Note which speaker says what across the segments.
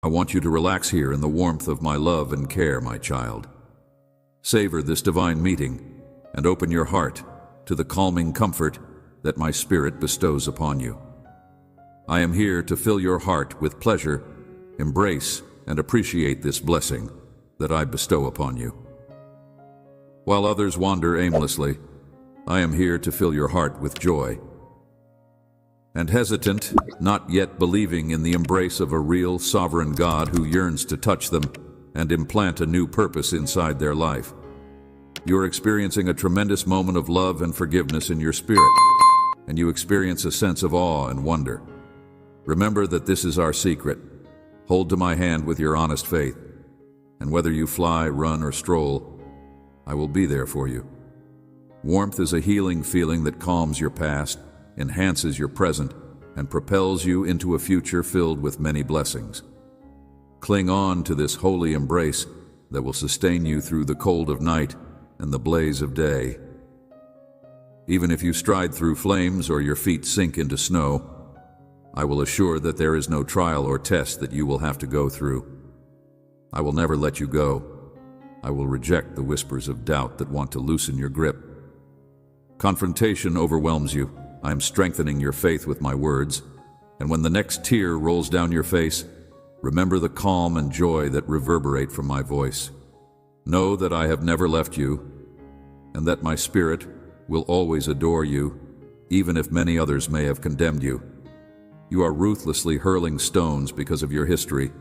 Speaker 1: I want you to relax here in the warmth of my love and care, my child. Savor this divine meeting and open your heart to the calming comfort that my spirit bestows upon you. I am here to fill your heart with pleasure, embrace, and appreciate this blessing that I bestow upon you. While others wander aimlessly, I am here to fill your heart with joy. And hesitant, not yet believing in the embrace of a real, sovereign God who yearns to touch them and implant a new purpose inside their life. You are experiencing a tremendous moment of love and forgiveness in your spirit, and you experience a sense of awe and wonder. Remember that this is our secret. Hold to my hand with your honest faith, and whether you fly, run, or stroll, I will be there for you. Warmth is a healing feeling that calms your past, enhances your present, and propels you into a future filled with many blessings. Cling on to this holy embrace that will sustain you through the cold of night and the blaze of day. Even if you stride through flames or your feet sink into snow, I will assure that there is no trial or test that you will have to go through. I will never let you go. I will reject the whispers of doubt that want to loosen your grip. Confrontation overwhelms you. I am strengthening your faith with my words, and when the next tear rolls down your face, remember the calm and joy that reverberate from my voice. Know that I have never left you, and that my spirit will always adore you, even if many others may have condemned you. You are ruthlessly hurling stones because of your history,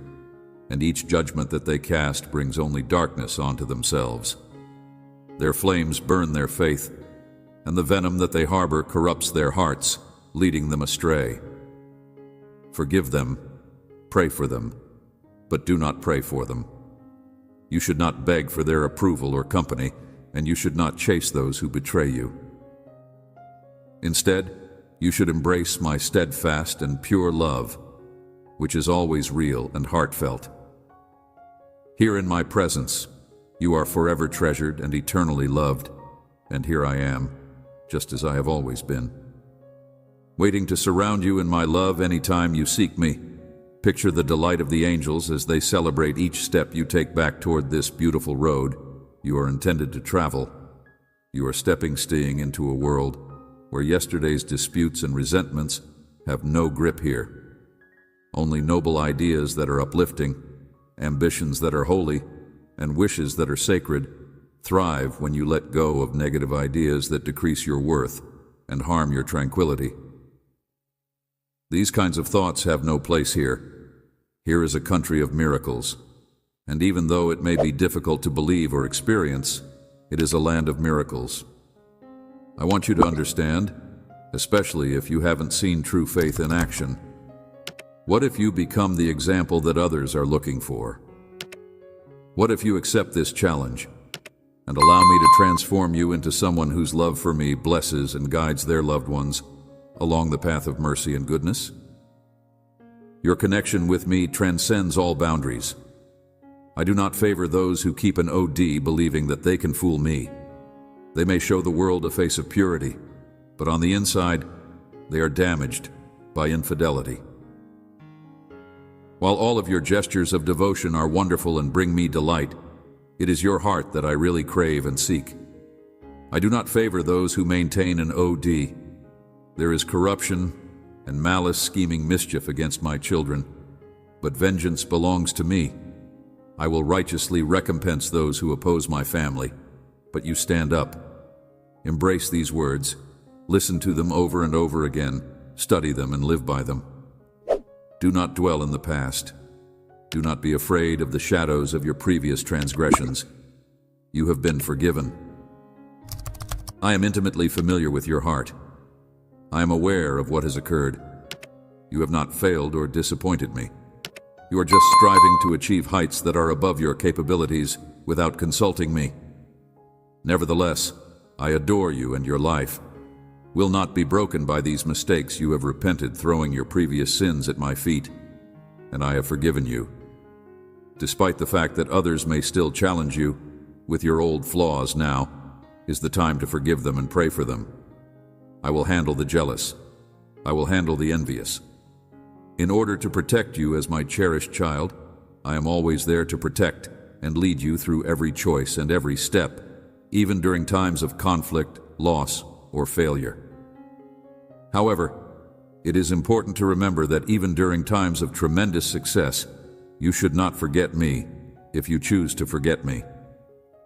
Speaker 1: and each judgment that they cast brings only darkness onto themselves. Their flames burn their faith, and the venom that they harbor corrupts their hearts, leading them astray. Forgive them, pray for them, but do not pray for them. You should not beg for their approval or company, and you should not chase those who betray you. Instead, you should embrace my steadfast and pure love, which is always real and heartfelt. Here in my presence, you are forever treasured and eternally loved, and here I am, just as I have always been, waiting to surround you in my love anytime you seek me. Picture the delight of the angels as they celebrate each step you take back toward this beautiful road you are intended to travel. You are stepping into a world where yesterday's disputes and resentments have no grip here. Only noble ideas that are uplifting, ambitions that are holy, and wishes that are sacred thrive when you let go of negative ideas that decrease your worth and harm your tranquility. These kinds of thoughts have no place here. Here is a country of miracles, and even though it may be difficult to believe or experience, it is a land of miracles. I want you to understand, especially if you haven't seen true faith in action. What if you become the example that others are looking for? What if you accept this challenge and allow me to transform you into someone whose love for me blesses and guides their loved ones along the path of mercy and goodness? Your connection with me transcends all boundaries. I do not favor those who keep an OD believing that they can fool me. They may show the world a face of purity, but on the inside, they are damaged by infidelity. While all of your gestures of devotion are wonderful and bring me delight, it is your heart that I really crave and seek. I do not favor those who maintain an OD. There is corruption and malice scheming mischief against my children, but vengeance belongs to me. I will righteously recompense those who oppose my family, but you stand up. Embrace these words, listen to them over and over again, study them and live by them. Do not dwell in the past. Do not be afraid of the shadows of your previous transgressions. You have been forgiven. I am intimately familiar with your heart. I am aware of what has occurred. You have not failed or disappointed me. You are just striving to achieve heights that are above your capabilities without consulting me. Nevertheless, I adore you, and your life will not be broken by these mistakes. You have repented, throwing your previous sins at my feet, and I have forgiven you. Despite the fact that others may still challenge you with your old flaws, now is the time to forgive them and pray for them. I will handle the jealous. I will handle the envious. In order to protect you as my cherished child, I am always there to protect and lead you through every choice and every step, even during times of conflict, loss, or failure. However, it is important to remember that even during times of tremendous success, you should not forget me if you choose to forget me.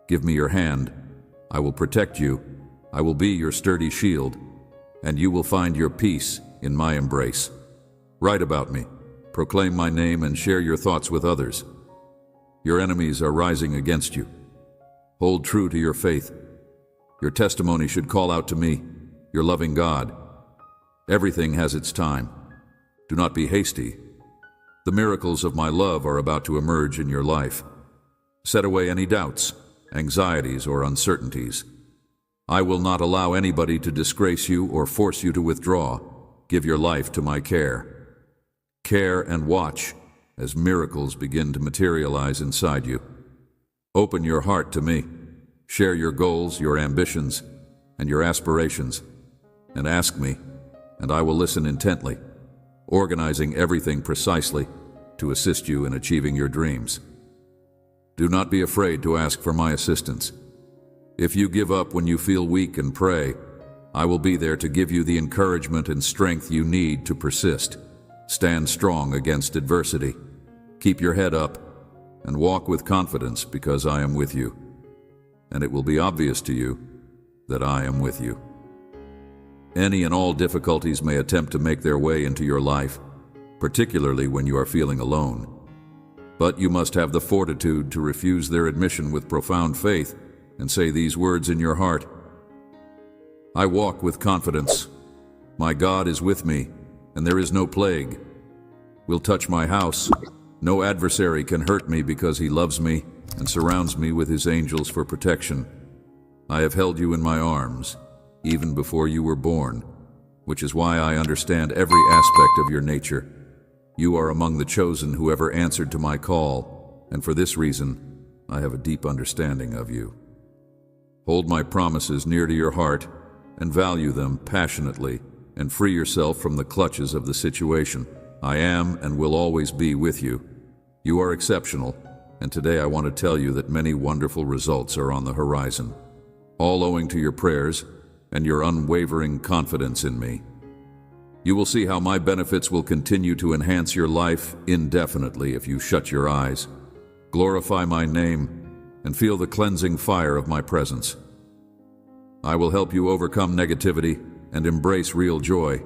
Speaker 1: Give me your hand. I will protect you. I will be your sturdy shield, and you will find your peace in my embrace. Write about me, proclaim my name, and share your thoughts with others. Your enemies are rising against you. Hold true to your faith. Your testimony should call out to me, your loving God. Everything has its time. Do not be hasty. The miracles of my love are about to emerge in your life. Set away any doubts, anxieties, or uncertainties. I will not allow anybody to disgrace you or force you to withdraw. Give your life to my care. Care and watch as miracles begin to materialize inside you. Open your heart to me. Share your goals, your ambitions, and your aspirations, and ask me, and I will listen intently, organizing everything precisely to assist you in achieving your dreams. Do not be afraid to ask for my assistance. If you give up when you feel weak and pray, I will be there to give you the encouragement and strength you need to persist. Stand strong against adversity. Keep your head up and walk with confidence because I am with you. And it will be obvious to you that I am with you. Any and all difficulties may attempt to make their way into your life, particularly when you are feeling alone. But you must have the fortitude to refuse their admission with profound faith and say these words in your heart. I walk with confidence. My God is with me, and there is no plague will touch my house. No adversary can hurt me because he loves me and surrounds me with his angels for protection. I have held you in my arms, even before you were born, which is why I understand every aspect of your nature. You are among the chosen who ever answered to my call, and for this reason, I have a deep understanding of you. Hold my promises near to your heart and value them passionately, and free yourself from the clutches of the situation. I am and will always be with you. You are exceptional, and today I want to tell you that many wonderful results are on the horizon, all owing to your prayers and your unwavering confidence in me. You will see how my benefits will continue to enhance your life indefinitely if you shut your eyes, glorify my name, and feel the cleansing fire of my presence. I will help you overcome negativity and embrace real joy.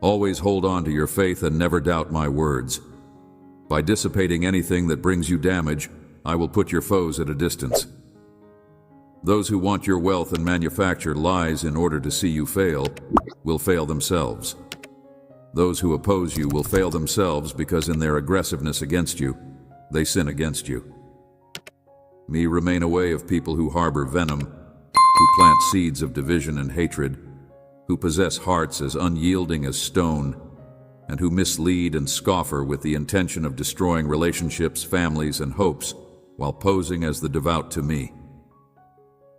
Speaker 1: Always hold on to your faith and never doubt my words. By dissipating anything that brings you damage, I will put your foes at a distance. Those who want your wealth and manufacture lies in order to see you fail will fail themselves. Those who oppose you will fail themselves because in their aggressiveness against you, they sin against you. Me remain away of people who harbor venom, who plant seeds of division and hatred, who possess hearts as unyielding as stone, and who mislead and scoffer with the intention of destroying relationships, families, and hopes while posing as the devout to me.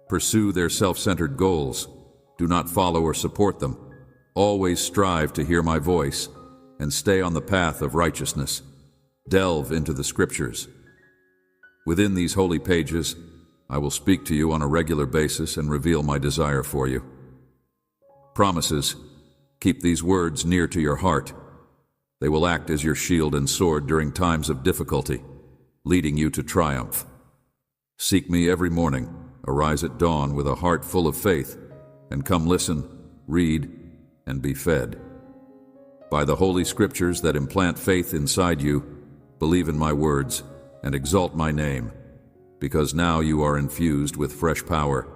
Speaker 1: Pursue their self-centered goals. Do not follow or support them. Always strive to hear my voice and stay on the path of righteousness. Delve into the scriptures. Within these holy pages, I will speak to you on a regular basis and reveal my desire for you. Promises. Keep these words near to your heart. They will act as your shield and sword during times of difficulty, leading you to triumph. Seek me every morning. Arise at dawn with a heart full of faith, and come listen, read, and be fed. By the holy scriptures that implant faith inside you, believe in my words, and exalt my name, because now you are infused with fresh power,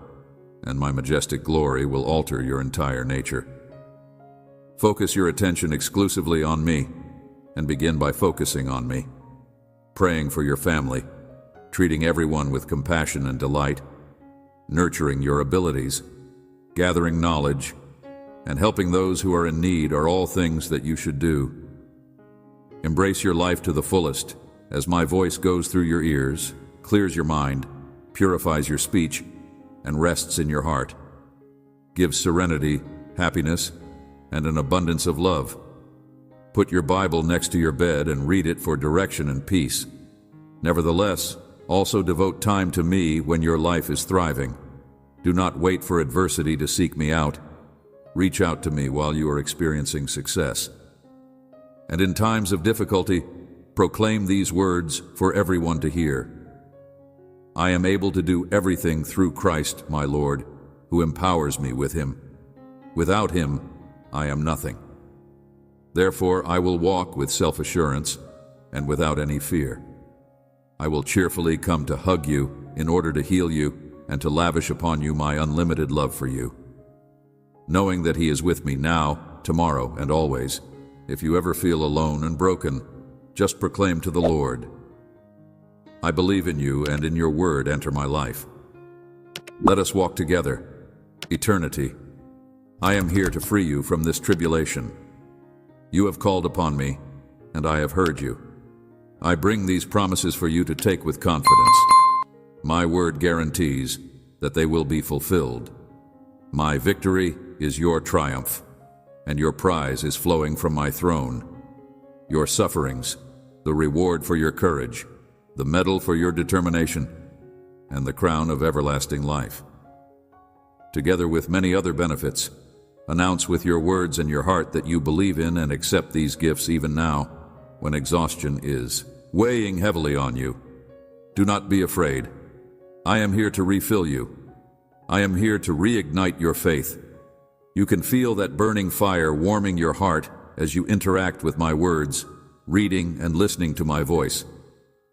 Speaker 1: and my majestic glory will alter your entire nature. Focus your attention exclusively on me, and begin by focusing on me, praying for your family, treating everyone with compassion and delight, nurturing your abilities, gathering knowledge, and helping those who are in need are all things that you should do. Embrace your life to the fullest as my voice goes through your ears, clears your mind, purifies your speech, and rests in your heart. Give serenity, happiness, and an abundance of love. Put your Bible next to your bed and read it for direction and peace, Nevertheless, also devote time to me when your life is thriving. Do not wait for adversity to seek me out. Reach out to me while you are experiencing success. And in times of difficulty, proclaim these words for everyone to hear. I am able to do everything through Christ, my Lord, who empowers me with him. Without him, I am nothing. Therefore, I will walk with self-assurance and without any fear. I will cheerfully come to hug you in order to heal you and to lavish upon you my unlimited love for you. Knowing that he is with me now, tomorrow, and always, if you ever feel alone and broken, just proclaim to the Lord, I believe in you, and in your word enter my life. Let us walk together. Eternity. I am here to free you from this tribulation. You have called upon me, and I have heard you. I bring these promises for you to take with confidence. My word guarantees that they will be fulfilled. My victory is your triumph, and your prize is flowing from my throne. Your sufferings, the reward for your courage, the medal for your determination, and the crown of everlasting life. Together with many other benefits, announce with your words and your heart that you believe in and accept these gifts even now, when exhaustion is weighing heavily on you. Do not be afraid. I am here to refill you. I am here to reignite your faith. You can feel that burning fire warming your heart as you interact with my words, reading and listening to my voice.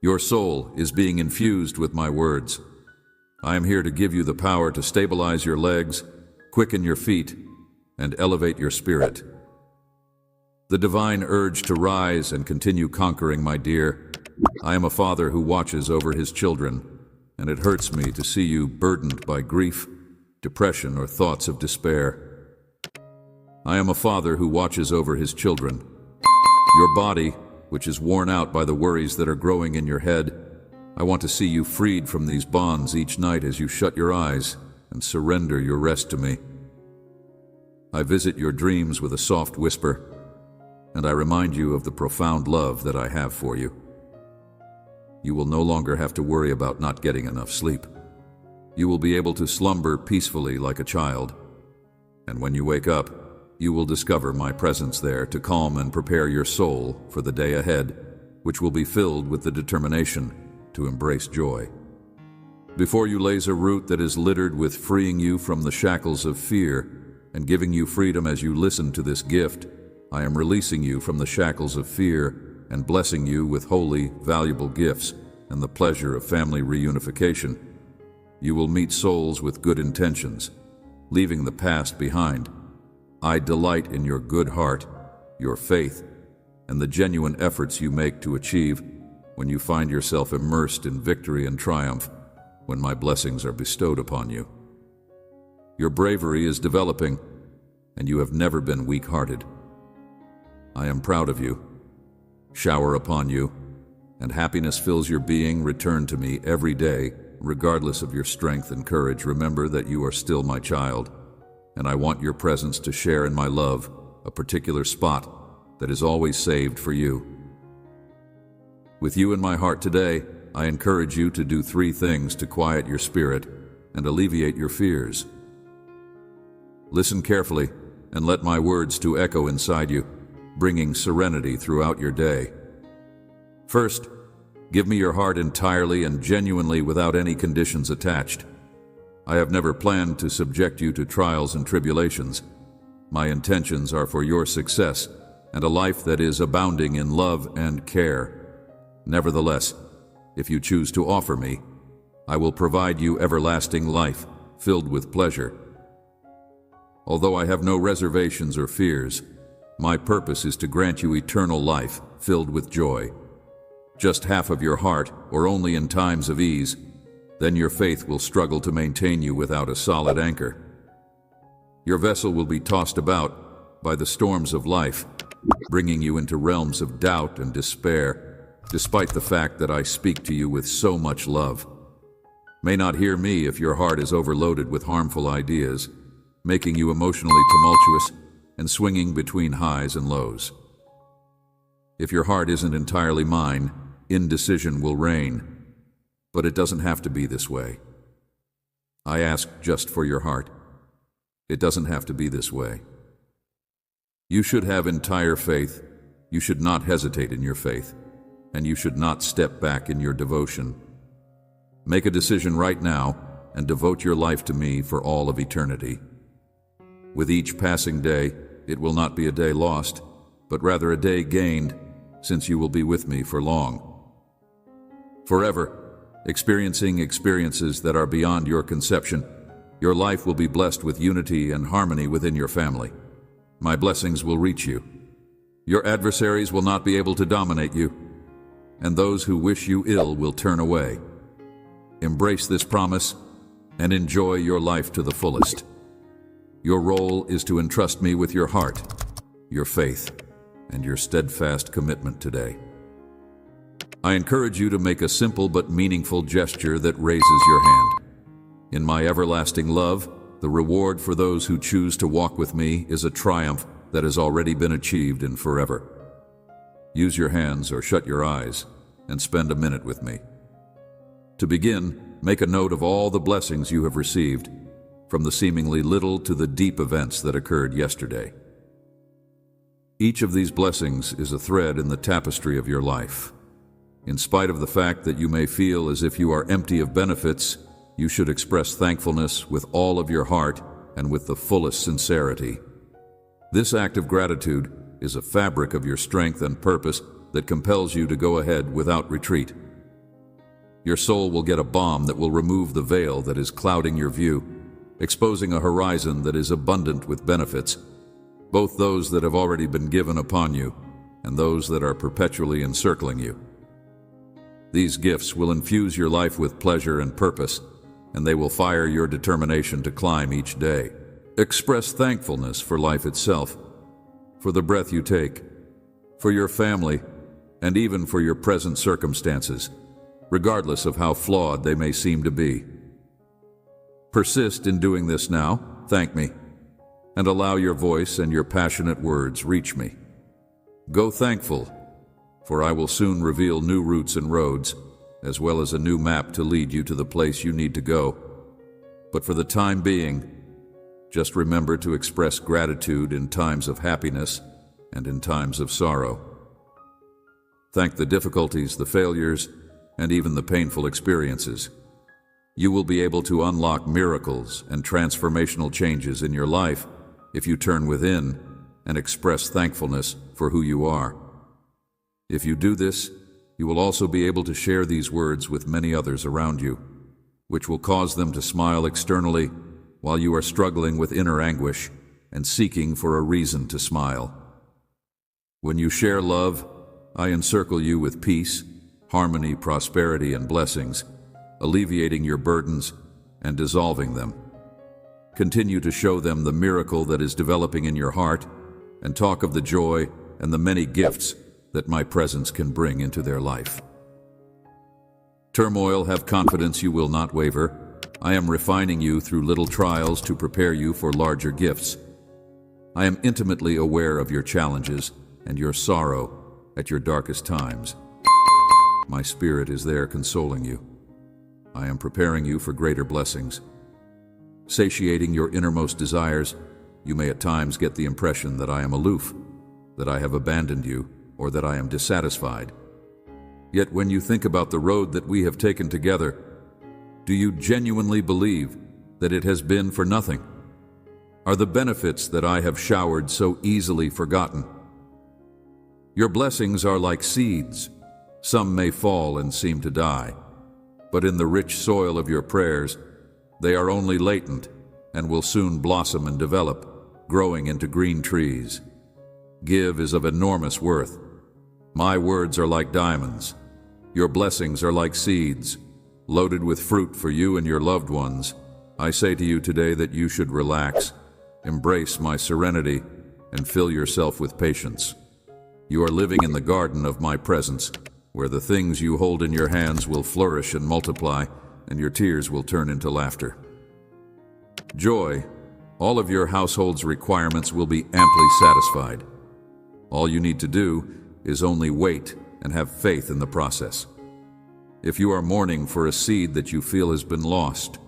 Speaker 1: Your soul is being infused with my words. I am here to give you the power to stabilize your legs, quicken your feet, and elevate your spirit. The divine urge to rise and continue conquering, my dear. I am a father who watches over his children, and it hurts me to see you burdened by grief, depression, or thoughts of despair. I am a father who watches over his children. Your body, which is worn out by the worries that are growing in your head, I want to see you freed from these bonds each night as you shut your eyes and surrender your rest to me. I visit your dreams with a soft whisper, and I remind you of the profound love that I have for you. You will no longer have to worry about not getting enough sleep. You will be able to slumber peacefully like a child, and when you wake up, you will discover my presence there to calm and prepare your soul for the day ahead, which will be filled with the determination to embrace joy. Before you lays a route that is littered with freeing you from the shackles of fear and giving you freedom as you listen to this gift, I am releasing you from the shackles of fear and blessing you with holy, valuable gifts and the pleasure of family reunification. You will meet souls with good intentions, leaving the past behind. I delight in your good heart, your faith, and the genuine efforts you make to achieve when you find yourself immersed in victory and triumph when my blessings are bestowed upon you. Your bravery is developing, and you have never been weak-hearted. I am proud of you. Shower upon you, and happiness fills your being. Return to me every day, regardless of your strength and courage. Remember that you are still my child, and I want your presence to share in my love, a particular spot that is always saved for you. With you in my heart today, I encourage you to do 3 things to quiet your spirit and alleviate your fears. Listen carefully and let my words to echo inside you, bringing serenity throughout your day. First, give me your heart entirely and genuinely without any conditions attached. I have never planned to subject you to trials and tribulations. My intentions are for your success and a life that is abounding in love and care. Nevertheless, if you choose to offer me, I will provide you everlasting life filled with pleasure. Although I have no reservations or fears, my purpose is to grant you eternal life filled with joy. Just half of your heart, or only in times of ease, then your faith will struggle to maintain you without a solid anchor. Your vessel will be tossed about by the storms of life, bringing you into realms of doubt and despair, despite the fact that I speak to you with so much love. May not hear me if your heart is overloaded with harmful ideas, making you emotionally tumultuous and swinging between highs and lows. If your heart isn't entirely mine, indecision will reign, but it doesn't have to be this way. I ask just for your heart. It doesn't have to be this way. You should have entire faith. You should not hesitate in your faith, and you should not step back in your devotion. Make a decision right now and devote your life to me for all of eternity. With each passing day, it will not be a day lost, but rather a day gained, since you will be with me for long. Forever, experiencing experiences that are beyond your conception, your life will be blessed with unity and harmony within your family. My blessings will reach you. Your adversaries will not be able to dominate you, and those who wish you ill will turn away. Embrace this promise and enjoy your life to the fullest. Your role is to entrust me with your heart, your faith, and your steadfast commitment today. I encourage you to make a simple but meaningful gesture that raises your hand. In my everlasting love, the reward for those who choose to walk with me is a triumph that has already been achieved in forever. Use your hands or shut your eyes and spend a minute with me. To begin, make a note of all the blessings you have received, from the seemingly little to the deep events that occurred yesterday. Each of these blessings is a thread in the tapestry of your life. In spite of the fact that you may feel as if you are empty of benefits, you should express thankfulness with all of your heart and with the fullest sincerity. This act of gratitude is a fabric of your strength and purpose that compels you to go ahead without retreat. Your soul will get a balm that will remove the veil that is clouding your view, exposing a horizon that is abundant with benefits, both those that have already been given upon you and those that are perpetually encircling you. These gifts will infuse your life with pleasure and purpose, and they will fire your determination to climb each day. Express thankfulness for life itself, for the breath you take, for your family, and even for your present circumstances, regardless of how flawed they may seem to be. Persist in doing this now, thank me, and allow your voice and your passionate words reach me. Go thankful, for I will soon reveal new routes and roads, as well as a new map to lead you to the place you need to go. But for the time being, just remember to express gratitude in times of happiness and in times of sorrow. Thank the difficulties, the failures, and even the painful experiences. You will be able to unlock miracles and transformational changes in your life if you turn within and express thankfulness for who you are. If you do this, you will also be able to share these words with many others around you, which will cause them to smile externally while you are struggling with inner anguish and seeking for a reason to smile. When you share love, I encircle you with peace, harmony, prosperity, and blessings, alleviating your burdens and dissolving them. Continue to show them the miracle that is developing in your heart, and talk of the joy and the many gifts that my presence can bring into their life. Turmoil, have confidence you will not waver. I am refining you through little trials to prepare you for larger gifts. I am intimately aware of your challenges and your sorrow at your darkest times. My spirit is there consoling you. I am preparing you for greater blessings. Satiating your innermost desires, you may at times get the impression that I am aloof, that I have abandoned you, or that I am dissatisfied. Yet when you think about the road that we have taken together, do you genuinely believe that it has been for nothing? Are the benefits that I have showered so easily forgotten? Your blessings are like seeds. Some may fall and seem to die, but in the rich soil of your prayers, they are only latent and will soon blossom and develop, growing into green trees. Give is of enormous worth. My words are like diamonds. Your blessings are like seeds, loaded with fruit for you and your loved ones. I say to you today that you should relax, embrace my serenity, and fill yourself with patience. You are living in the garden of my presence, where the things you hold in your hands will flourish and multiply, and your tears will turn into laughter. Joy, all of your household's requirements will be amply satisfied. All you need to do is only wait and have faith in the process. If you are mourning for a seed that you feel has been lost,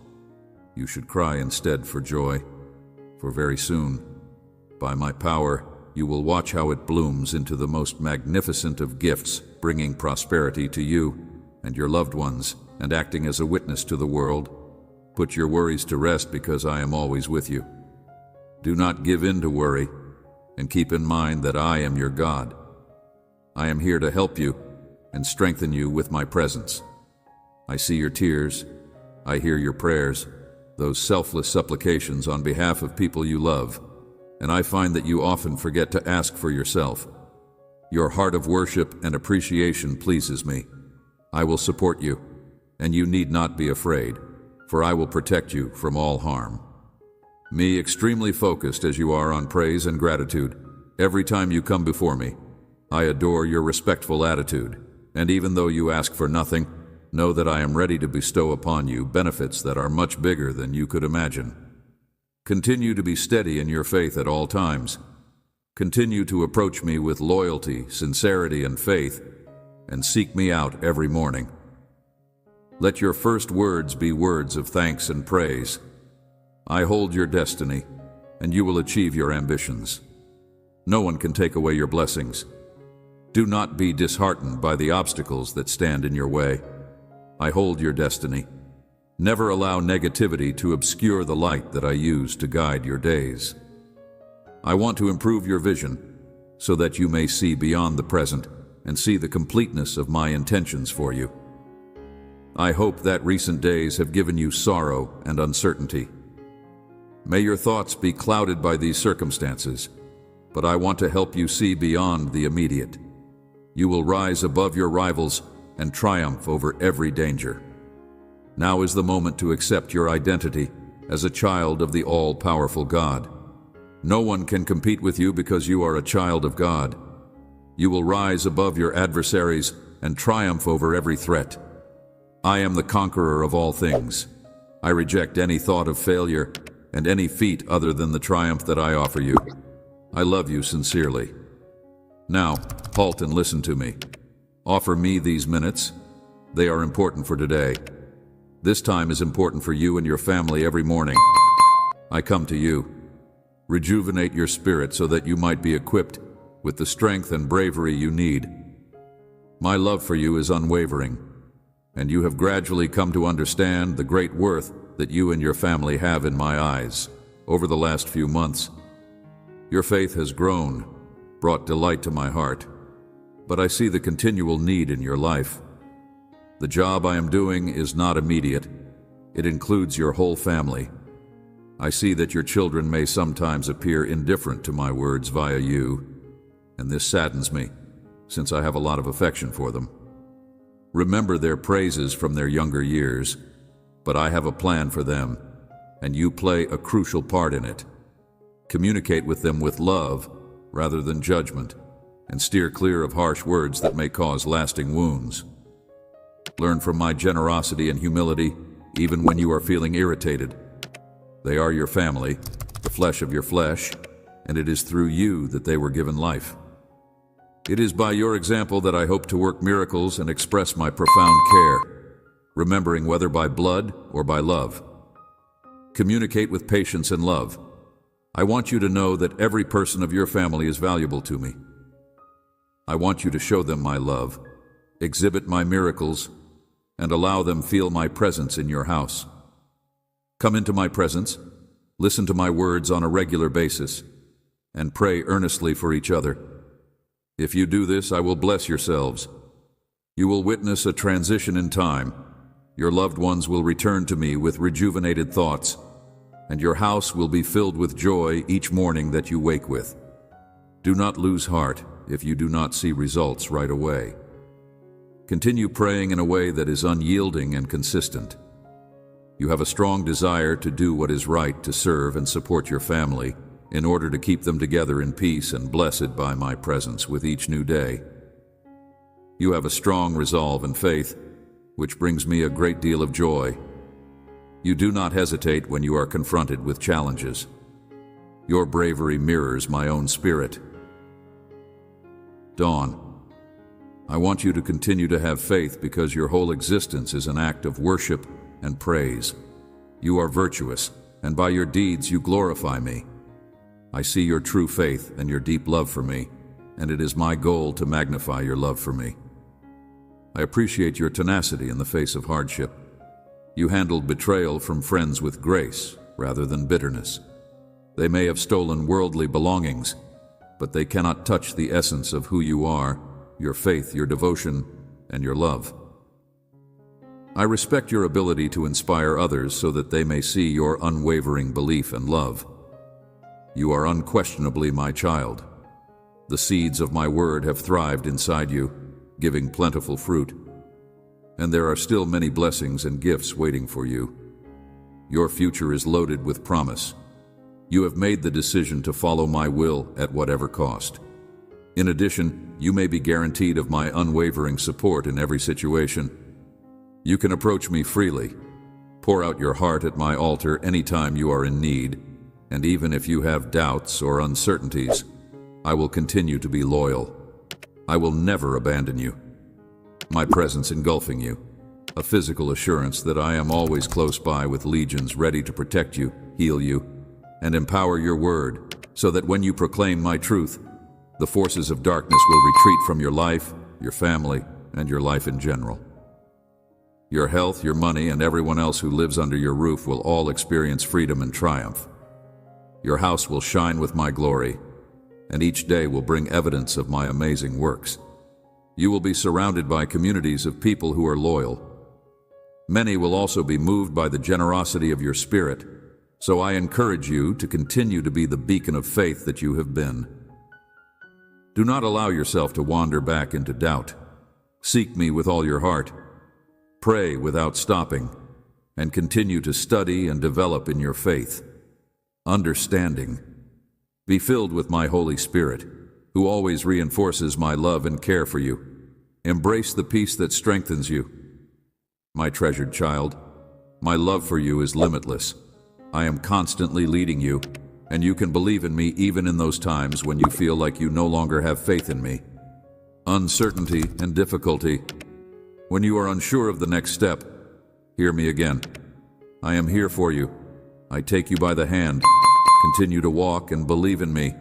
Speaker 1: you should cry instead for joy, for very soon, by my power, you will watch how it blooms into the most magnificent of gifts, bringing prosperity to you and your loved ones, and acting as a witness to the world. Put your worries to rest, because I am always with you. Do not give in to worry, and keep in mind that I am your God. I am here to help you and strengthen you with my presence. I see your tears, I hear your prayers, those selfless supplications on behalf of people you love, and I find that you often forget to ask for yourself. Your heart of worship and appreciation pleases me. I will support you, and you need not be afraid, for I will protect you from all harm. Me extremely focused as you are on praise and gratitude. Every time you come before me, I adore your respectful attitude, and even though you ask for nothing, know that I am ready to bestow upon you benefits that are much bigger than you could imagine. Continue to be steady in your faith at all times. Continue to approach me with loyalty, sincerity, and faith, and seek me out every morning. Let your first words be words of thanks and praise. I hold your destiny, and you will achieve your ambitions. No one can take away your blessings. Do not be disheartened by the obstacles that stand in your way. I hold your destiny. Never allow negativity to obscure the light that I use to guide your days. I want to improve your vision so that you may see beyond the present and see the completeness of my intentions for you. I hope that recent days have given you sorrow and uncertainty. May your thoughts be clouded by these circumstances, but I want to help you see beyond the immediate. You will rise above your rivals and triumph over every danger. Now is the moment to accept your identity as a child of the all-powerful God. No one can compete with you because you are a child of God. You will rise above your adversaries and triumph over every threat. I am the conqueror of all things. I reject any thought of failure and any feat other than the triumph that I offer you. I love you sincerely. Now, halt and listen to me. Offer me these minutes. They are important for today. This time is important for you and your family every morning. I come to you. Rejuvenate your spirit so that you might be equipped with the strength and bravery you need. My love for you is unwavering, and you have gradually come to understand the great worth that you and your family have in my eyes. Over the last few months, your faith has grown, brought delight to my heart, but I see the continual need in your life. The job I am doing is not immediate. It includes your whole family. I see that your children may sometimes appear indifferent to my words via you, and this saddens me, since I have a lot of affection for them. Remember their praises from their younger years, but I have a plan for them, and you play a crucial part in it. Communicate with them with love rather than judgment, and steer clear of harsh words that may cause lasting wounds. Learn from my generosity and humility, even when you are feeling irritated. They are your family, the flesh of your flesh, and it is through you that they were given life. It is by your example that I hope to work miracles and express my profound care, remembering whether by blood or by love. Communicate with patience and love. I want you to know that every person of your family is valuable to me. I want you to show them my love, exhibit my miracles, and allow them feel my presence in your house. Come into my presence, listen to my words on a regular basis, and pray earnestly for each other. If you do this, I will bless yourselves. You will witness a transition in time. Your loved ones will return to me with rejuvenated thoughts, and your house will be filled with joy each morning that you wake with. Do not lose heart if you do not see results right away. Continue praying in a way that is unyielding and consistent. You have a strong desire to do what is right to serve and support your family in order to keep them together in peace and blessed by my presence with each new day. You have a strong resolve and faith, which brings me a great deal of joy. You do not hesitate when you are confronted with challenges. Your bravery mirrors my own spirit. Dawn. I want you to continue to have faith because your whole existence is an act of worship and praise. You are virtuous, and by your deeds you glorify me. I see your true faith and your deep love for me, and it is my goal to magnify your love for me. I appreciate your tenacity in the face of hardship. You handled betrayal from friends with grace rather than bitterness. They may have stolen worldly belongings, but they cannot touch the essence of who you are, your faith, your devotion, and your love. I respect your ability to inspire others so that they may see your unwavering belief and love. You are unquestionably my child. The seeds of my word have thrived inside you, giving plentiful fruit. And there are still many blessings and gifts waiting for you. Your future is loaded with promise. You have made the decision to follow my will at whatever cost. In addition, you may be guaranteed of my unwavering support in every situation. You can approach me freely. Pour out your heart at my altar anytime you are in need, and even if you have doubts or uncertainties, I will continue to be loyal. I will never abandon you. My presence engulfing you, a physical assurance that I am always close by with legions ready to protect you, heal you, and empower your word, so that when you proclaim my truth, the forces of darkness will retreat from your life, your family, and your life in general. Your health, your money, and everyone else who lives under your roof will all experience freedom and triumph. Your house will shine with my glory, and each day will bring evidence of my amazing works. You will be surrounded by communities of people who are loyal. Many will also be moved by the generosity of your spirit, so I encourage you to continue to be the beacon of faith that you have been. Do not allow yourself to wander back into doubt. Seek me with all your heart. Pray without stopping, and continue to study and develop in your faith. Understanding. Be filled with my Holy Spirit, who always reinforces my love and care for you. Embrace the peace that strengthens you. My treasured child, my love for you is limitless. I am constantly leading you, and you can believe in me even in those times when you feel like you no longer have faith in me. Uncertainty and difficulty. When you are unsure of the next step, hear me again. I am here for you. I take you by the hand. Continue to walk and believe in me.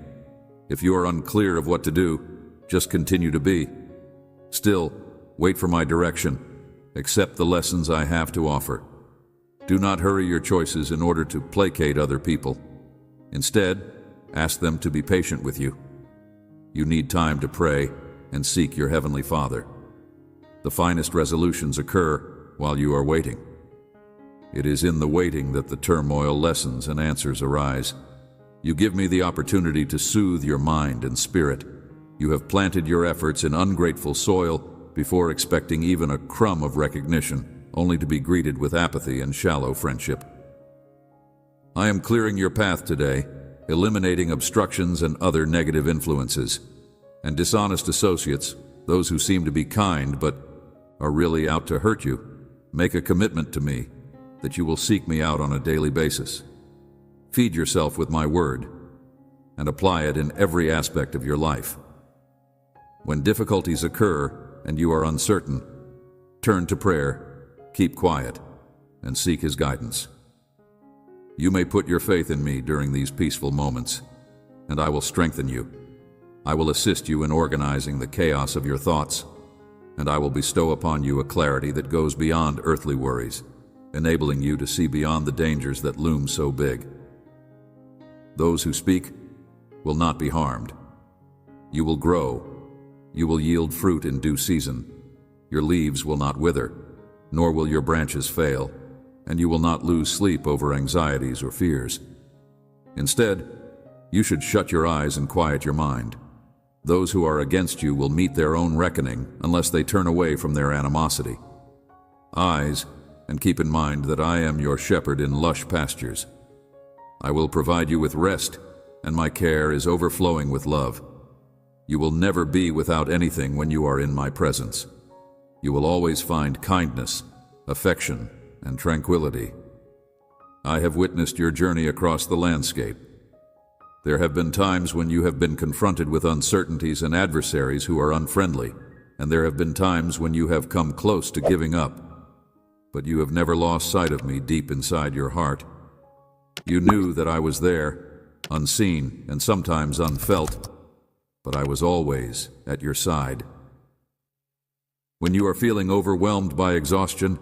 Speaker 1: If you are unclear of what to do, just continue to be. Still, wait for my direction. Accept the lessons I have to offer. Do not hurry your choices in order to placate other people. Instead, ask them to be patient with you. You need time to pray and seek your Heavenly Father. The finest resolutions occur while you are waiting. It is in the waiting that the turmoil lessens and answers arise. You give me the opportunity to soothe your mind and spirit. You have planted your efforts in ungrateful soil before expecting even a crumb of recognition, only to be greeted with apathy and shallow friendship. I am clearing your path today, eliminating obstructions and other negative influences, and dishonest associates, those who seem to be kind but are really out to hurt you. Make a commitment to me that you will seek me out on a daily basis. Feed yourself with my word and apply it in every aspect of your life. When difficulties occur and you are uncertain, turn to prayer, keep quiet, and seek His guidance. You may put your faith in me during these peaceful moments, and I will strengthen you. I will assist you in organizing the chaos of your thoughts, and I will bestow upon you a clarity that goes beyond earthly worries, enabling you to see beyond the dangers that loom so big. Those who speak will not be harmed. You will grow. You will yield fruit in due season. Your leaves will not wither, nor will your branches fail, and you will not lose sleep over anxieties or fears. Instead, you should shut your eyes and quiet your mind. Those who are against you will meet their own reckoning unless they turn away from their animosity. Eyes, and keep in mind that I am your shepherd in lush pastures. I will provide you with rest, and my care is overflowing with love. You will never be without anything when you are in my presence. You will always find kindness, affection, and tranquility. I have witnessed your journey across the landscape. There have been times when you have been confronted with uncertainties and adversaries who are unfriendly, and there have been times when you have come close to giving up, but you have never lost sight of me deep inside your heart. You knew that I was there, unseen and sometimes unfelt, but I was always at your side. When you are feeling overwhelmed by exhaustion,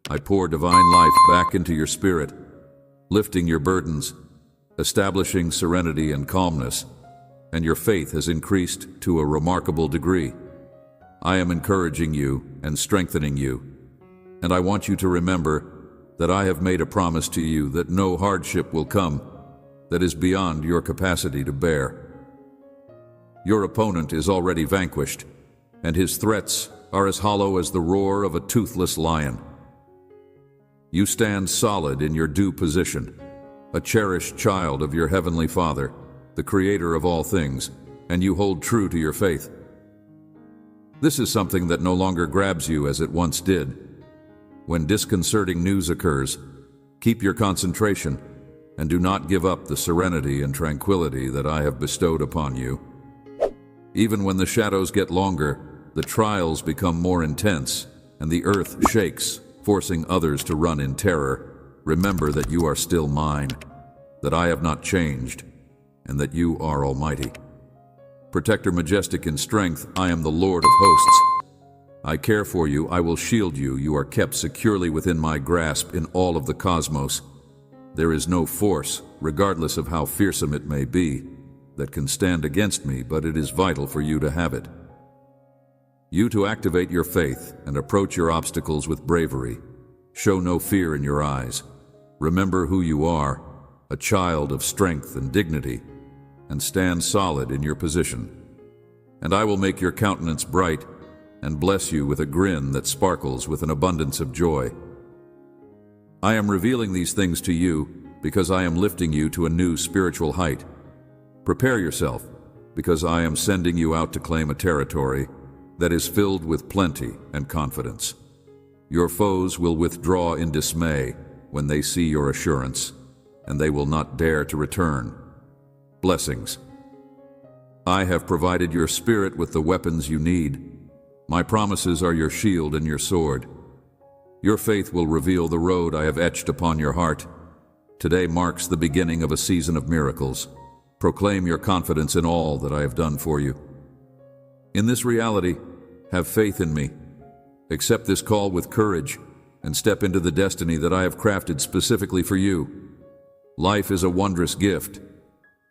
Speaker 1: I pour divine life back into your spirit, lifting your burdens, establishing serenity and calmness, and your faith has increased to a remarkable degree. I am encouraging you and strengthening you, and I want you to remember that I have made a promise to you that no hardship will come that is beyond your capacity to bear. Your opponent is already vanquished, and his threats are as hollow as the roar of a toothless lion. You stand solid in your due position, a cherished child of your heavenly Father, the Creator of all things, and you hold true to your faith. This is something that no longer grabs you as it once did. When disconcerting news occurs, keep your concentration and do not give up the serenity and tranquility that I have bestowed upon you. Even when the shadows get longer, the trials become more intense, and the earth shakes, forcing others to run in terror. Remember that you are still mine, that I have not changed, and that you are almighty. Protector majestic in strength, I am the Lord of hosts. I care for you, I will shield you, you are kept securely within my grasp in all of the cosmos. There is no force, regardless of how fearsome it may be, that can stand against me, but it is vital for you to have it. You to activate your faith and approach your obstacles with bravery. Show no fear in your eyes. Remember who you are, a child of strength and dignity, and stand solid in your position. And I will make your countenance bright and bless you with a grin that sparkles with an abundance of joy. I am revealing these things to you because I am lifting you to a new spiritual height. Prepare yourself, because I am sending you out to claim a territory that is filled with plenty and confidence. Your foes will withdraw in dismay when they see your assurance, and they will not dare to return. Blessings. I have provided your spirit with the weapons you need. My promises are your shield and your sword. Your faith will reveal the road I have etched upon your heart. Today marks the beginning of a season of miracles. Proclaim your confidence in all that I have done for you. In this reality, have faith in me. Accept this call with courage and step into the destiny that I have crafted specifically for you. Life is a wondrous gift.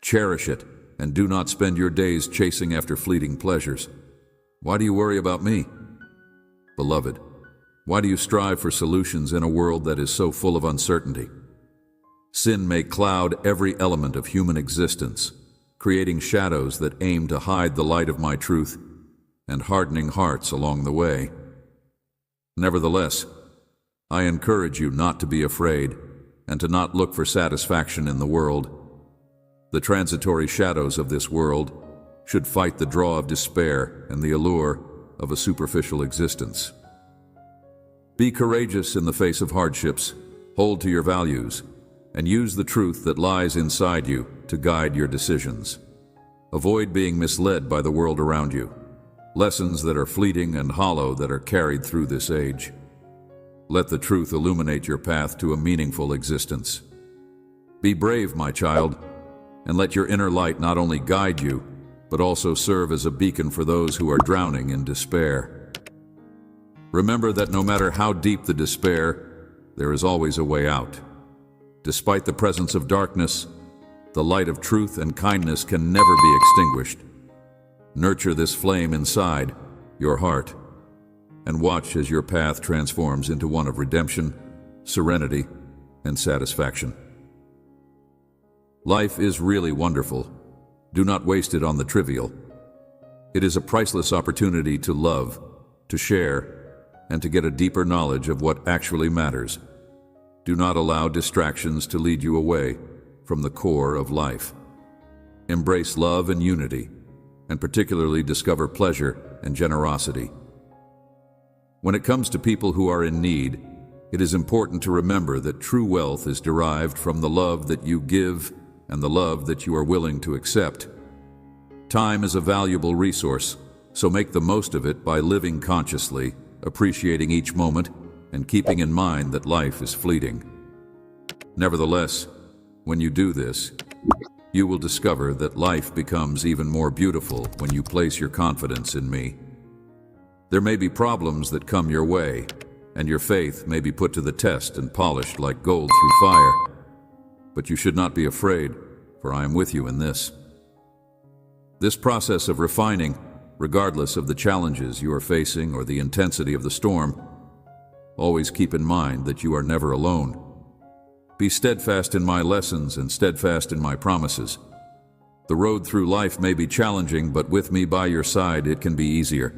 Speaker 1: Cherish it and do not spend your days chasing after fleeting pleasures. Why do you worry about me? Beloved, why do you strive for solutions in a world that is so full of uncertainty? Sin may cloud every element of human existence, creating shadows that aim to hide the light of my truth and hardening hearts along the way. Nevertheless, I encourage you not to be afraid and to not look for satisfaction in the world. The transitory shadows of this world should fight the draw of despair and the allure of a superficial existence. Be courageous in the face of hardships, hold to your values, and use the truth that lies inside you to guide your decisions. Avoid being misled by the world around you, lessons that are fleeting and hollow that are carried through this age. Let the truth illuminate your path to a meaningful existence. Be brave, my child, and let your inner light not only guide you, but also serve as a beacon for those who are drowning in despair. Remember that no matter how deep the despair, there is always a way out. Despite the presence of darkness, the light of truth and kindness can never be extinguished. Nurture this flame inside your heart, and watch as your path transforms into one of redemption, serenity, and satisfaction. Life is really wonderful. Do not waste it on the trivial. It is a priceless opportunity to love, to share, and to get a deeper knowledge of what actually matters. Do not allow distractions to lead you away from the core of life. Embrace love and unity, and particularly discover pleasure and generosity. When it comes to people who are in need, it is important to remember that true wealth is derived from the love that you give and the love that you are willing to accept. Time is a valuable resource, So make the most of it by living consciously, appreciating each moment, and keeping in mind that life is fleeting. Nevertheless, when you do this, you will discover that life becomes even more beautiful when you place your confidence in me. There may be problems that come your way, and your faith may be put to the test and polished like gold through fire. But you should not be afraid, for I am with you in this. This process of refining, regardless of the challenges you are facing or the intensity of the storm, always keep in mind that you are never alone. Be steadfast in my lessons and steadfast in my promises. The road through life may be challenging, but with me by your side it can be easier.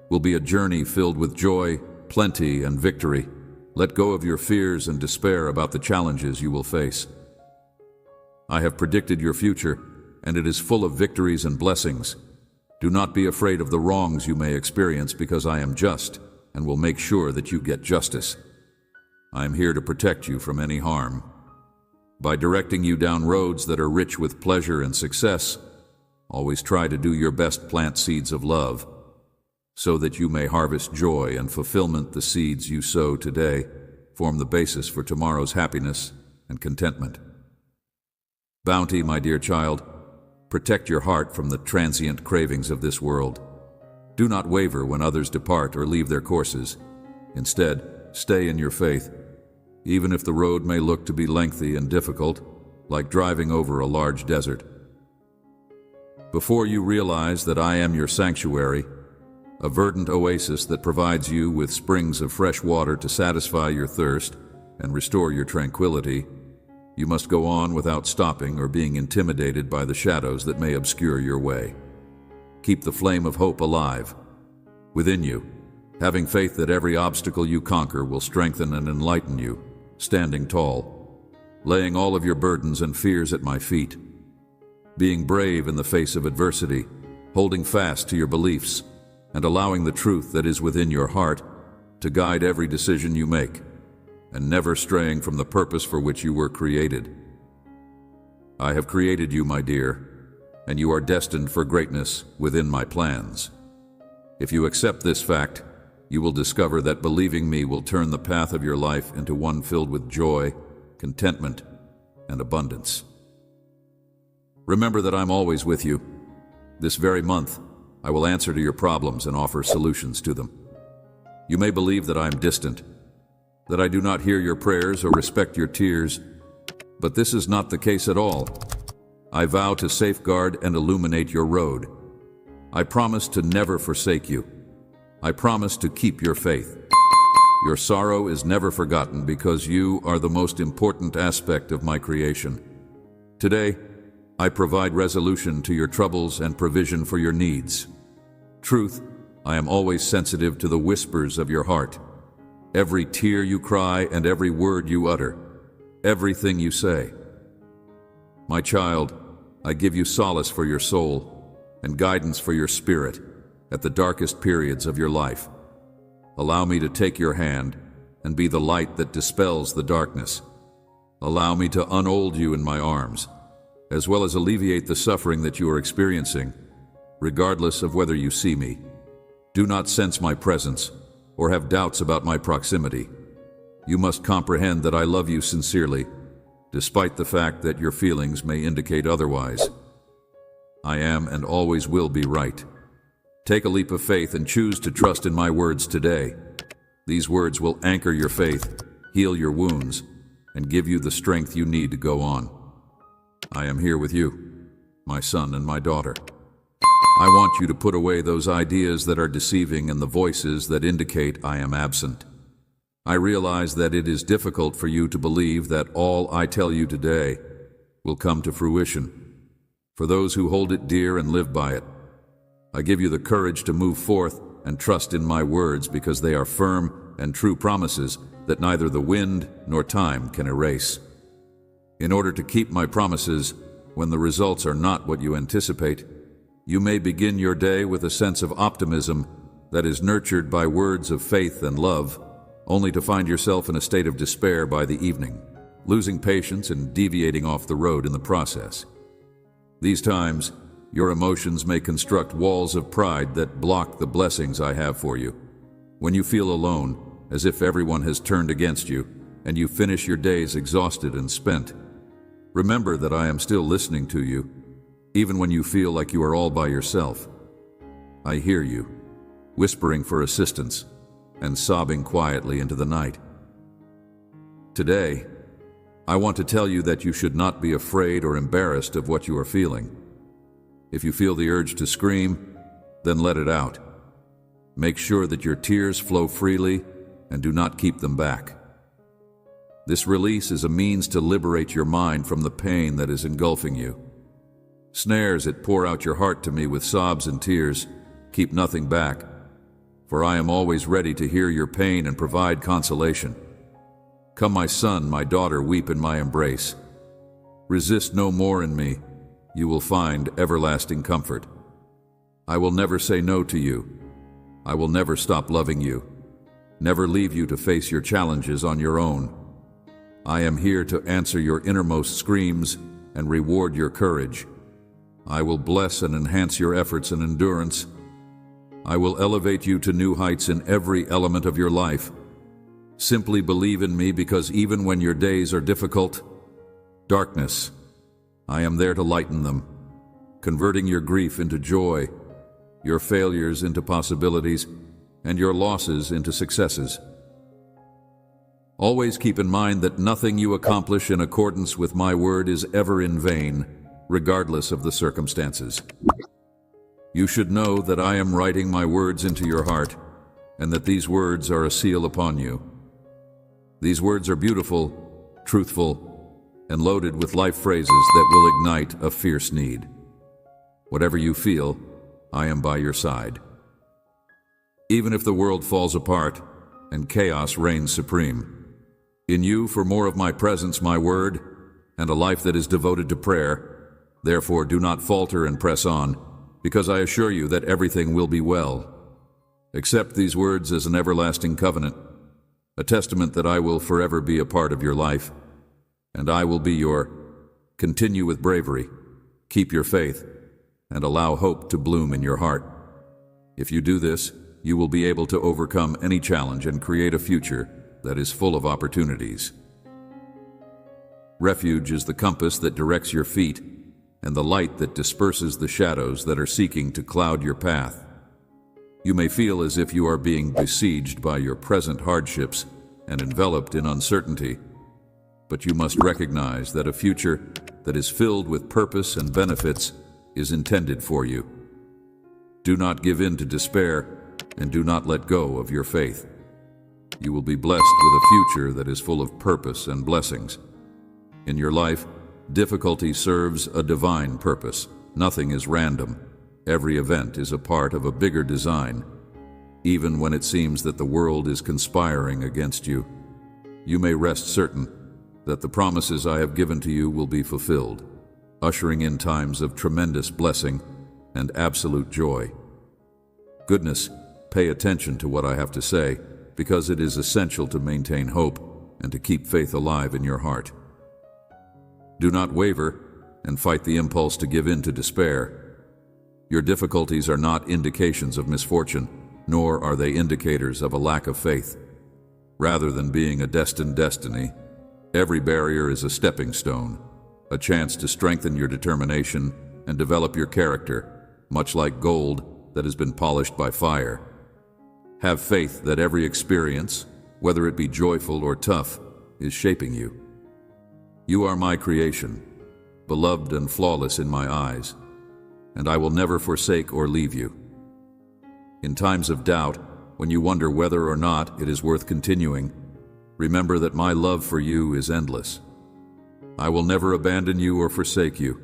Speaker 1: Will be a journey filled with joy, plenty, and victory. Let go of your fears and despair about the challenges you will face. I have predicted your future, and it is full of victories and blessings. Do not be afraid of the wrongs you may experience, because I am just and will make sure that you get justice. I am here to protect you from any harm. By directing you down roads that are rich with pleasure and success, always try to do your best, plant seeds of love, so that you may harvest joy and fulfillment. The seeds you sow today form the basis for tomorrow's happiness and contentment. Bounty, my dear child, protect your heart from the transient cravings of this world. Do not waver when others depart or leave their courses. Instead, stay in your faith, even if the road may look to be lengthy and difficult, like driving over a large desert. Before you realize that I am your sanctuary, a verdant oasis that provides you with springs of fresh water to satisfy your thirst and restore your tranquility, you must go on without stopping or being intimidated by the shadows that may obscure your way. Keep the flame of hope alive within you, having faith that every obstacle you conquer will strengthen and enlighten you, standing tall, laying all of your burdens and fears at my feet, being brave in the face of adversity, holding fast to your beliefs, and allowing the truth that is within your heart to guide every decision you make, and never straying from the purpose for which you were created. I have created you, my dear, and you are destined for greatness within my plans. If you accept this fact, you will discover that believing me will turn the path of your life into one filled with joy, contentment, and abundance. Remember that I'm always with you. This very month, I will answer to your problems and offer solutions to them. You may believe that I am distant, that I do not hear your prayers or respect your tears, but this is not the case at all. I vow to safeguard and illuminate your road. I promise to never forsake you. I promise to keep your faith. Your sorrow is never forgotten, because you are the most important aspect of my creation. Today, I provide resolution to your troubles and provision for your needs. Truth, I am always sensitive to the whispers of your heart. Every tear you cry and every word you utter, everything you say. My child, I give you solace for your soul and guidance for your spirit at the darkest periods of your life. Allow me to take your hand and be the light that dispels the darkness. Allow me to unfold you in my arms, as well as alleviate the suffering that you are experiencing, regardless of whether you see me. Do not sense my presence or have doubts about my proximity. You must comprehend that I love you sincerely, despite the fact that your feelings may indicate otherwise. I am and always will be right. Take a leap of faith and choose to trust in my words today. These words will anchor your faith, heal your wounds, and give you the strength you need to go on. I am here with you, my son and my daughter. I want you to put away those ideas that are deceiving and the voices that indicate I am absent. I realize that it is difficult for you to believe that all I tell you today will come to fruition. For those who hold it dear and live by it, I give you the courage to move forth and trust in my words, because they are firm and true promises that neither the wind nor time can erase. In order to keep my promises when the results are not what you anticipate, you may begin your day with a sense of optimism that is nurtured by words of faith and love, only to find yourself in a state of despair by the evening, losing patience and deviating off the road in the process. These times, your emotions may construct walls of pride that block the blessings I have for you. When you feel alone, as if everyone has turned against you, and you finish your days exhausted and spent, remember that I am still listening to you, even when you feel like you are all by yourself. I hear you, whispering for assistance and sobbing quietly into the night. Today, I want to tell you that you should not be afraid or embarrassed of what you are feeling. If you feel the urge to scream, then let it out. Make sure that your tears flow freely and do not keep them back. This release is a means to liberate your mind from the pain that is engulfing you. Snares that pour out your heart to me with sobs and tears, keep nothing back, for I am always ready to hear your pain and provide consolation. Come, my son, my daughter, weep in my embrace. Resist no more in me. You will find everlasting comfort. I will never say no to you. I will never stop loving you. Never leave you to face your challenges on your own. I am here to answer your innermost screams and reward your courage. I will bless and enhance your efforts and endurance. I will elevate you to new heights in every element of your life. Simply believe in me, because even when your days are difficult, darkness, I am there to lighten them, converting your grief into joy, your failures into possibilities, and your losses into successes. Always keep in mind that nothing you accomplish in accordance with my word is ever in vain, regardless of the circumstances. You should know that I am writing my words into your heart, and that these words are a seal upon you. These words are beautiful, truthful, and loaded with life phrases that will ignite a fierce need. Whatever you feel, I am by your side. Even if the world falls apart and chaos reigns supreme, in you for more of my presence, my word, and a life that is devoted to prayer. Therefore do not falter and press on, because I assure you that everything will be well. Accept these words as an everlasting covenant, a testament that I will forever be a part of your life, and I will be your. Continue with bravery, keep your faith, and allow hope to bloom in your heart. If you do this, you will be able to overcome any challenge and create a future that is full of opportunities. Refuge is the compass that directs your feet and the light that disperses the shadows that are seeking to cloud your path. You may feel as if you are being besieged by your present hardships and enveloped in uncertainty, but you must recognize that a future that is filled with purpose and benefits is intended for you. Do not give in to despair, and do not let go of your faith. You will be blessed with a future that is full of purpose and blessings. In your life, difficulty serves a divine purpose. Nothing is random. Every event is a part of a bigger design. Even when it seems that the world is conspiring against you, you may rest certain that the promises I have given to you will be fulfilled, ushering in times of tremendous blessing and absolute joy. Goodness, pay attention to what I have to say, because it is essential to maintain hope and to keep faith alive in your heart. Do not waver and fight the impulse to give in to despair. Your difficulties are not indications of misfortune, nor are they indicators of a lack of faith. Rather than being a destined destiny, every barrier is a stepping stone, a chance to strengthen your determination and develop your character, much like gold that has been polished by fire. Have faith that every experience, whether it be joyful or tough, is shaping you. You are my creation, beloved and flawless in my eyes, and I will never forsake or leave you. In times of doubt, when you wonder whether or not it is worth continuing, remember that my love for you is endless. I will never abandon you or forsake you.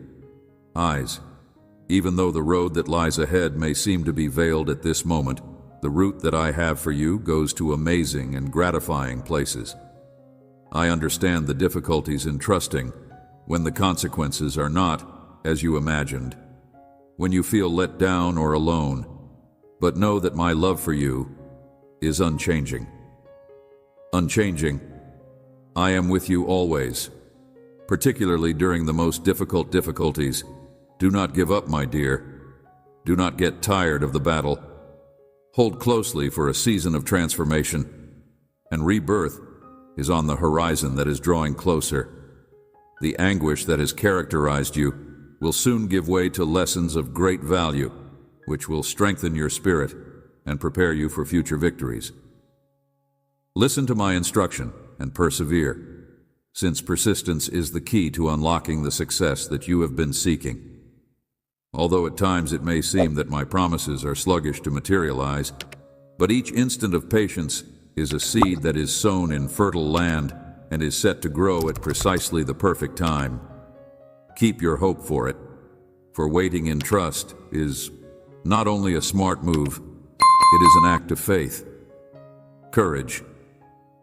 Speaker 1: Eyes, even though the road that lies ahead may seem to be veiled at this moment, the route that I have for you goes to amazing and gratifying places. I understand the difficulties in trusting when the consequences are not as you imagined, when you feel let down or alone, but know that my love for you is unchanging. Unchanging, I am with you always, particularly during the most difficult difficulties. Do not give up, my dear. Do not get tired of the battle. Hold closely, for a season of transformation and rebirth is on the horizon that is drawing closer. The anguish that has characterized you will soon give way to lessons of great value, which will strengthen your spirit and prepare you for future victories. Listen to my instruction and persevere, since persistence is the key to unlocking the success that you have been seeking. Although at times it may seem that my promises are sluggish to materialize, but each instant of patience is a seed that is sown in fertile land and is set to grow at precisely the perfect time. Keep your hope for it, for waiting in trust is not only a smart move, it is an act of faith. Courage.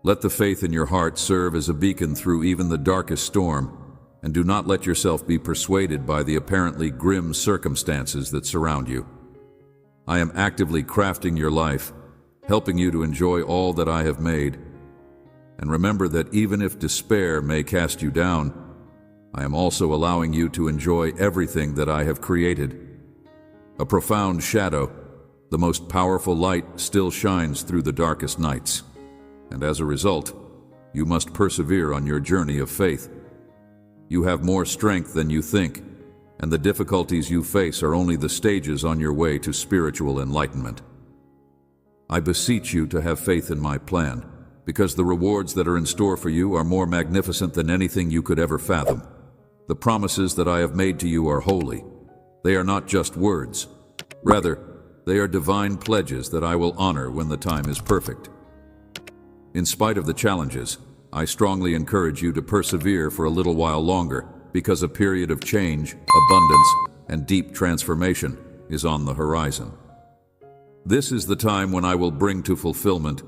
Speaker 1: Let the faith in your heart serve as a beacon through even the darkest storm, and do not let yourself be persuaded by the apparently grim circumstances that surround you. I am actively crafting your life, helping you to enjoy all that I have made. And remember that even if despair may cast you down, I am also allowing you to enjoy everything that I have created. A profound shadow, the most powerful light, still shines through the darkest nights. And as a result, you must persevere on your journey of faith. You have more strength than you think, and the difficulties you face are only the stages on your way to spiritual enlightenment. I beseech you to have faith in my plan, because the rewards that are in store for you are more magnificent than anything you could ever fathom. The promises that I have made to you are holy. They are not just words. Rather, they are divine pledges that I will honor when the time is perfect. In spite of the challenges, I strongly encourage you to persevere for a little while longer, because a period of change, abundance, and deep transformation is on the horizon. This is the time when I will bring to fulfillment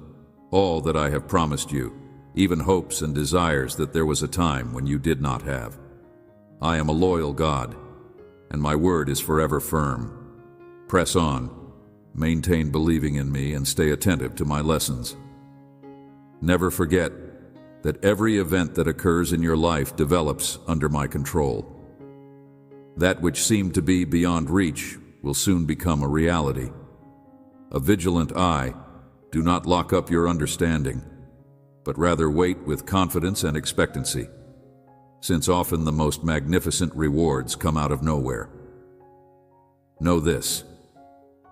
Speaker 1: all that I have promised you, even hopes and desires that there was a time when you did not have. I am a loyal God, and my word is forever firm. Press on, maintain believing in me, and stay attentive to my lessons. Never forget that every event that occurs in your life develops under my control. That which seemed to be beyond reach will soon become a reality. A vigilant eye, do not lock up your understanding, but rather wait with confidence and expectancy, since often the most magnificent rewards come out of nowhere. Know this: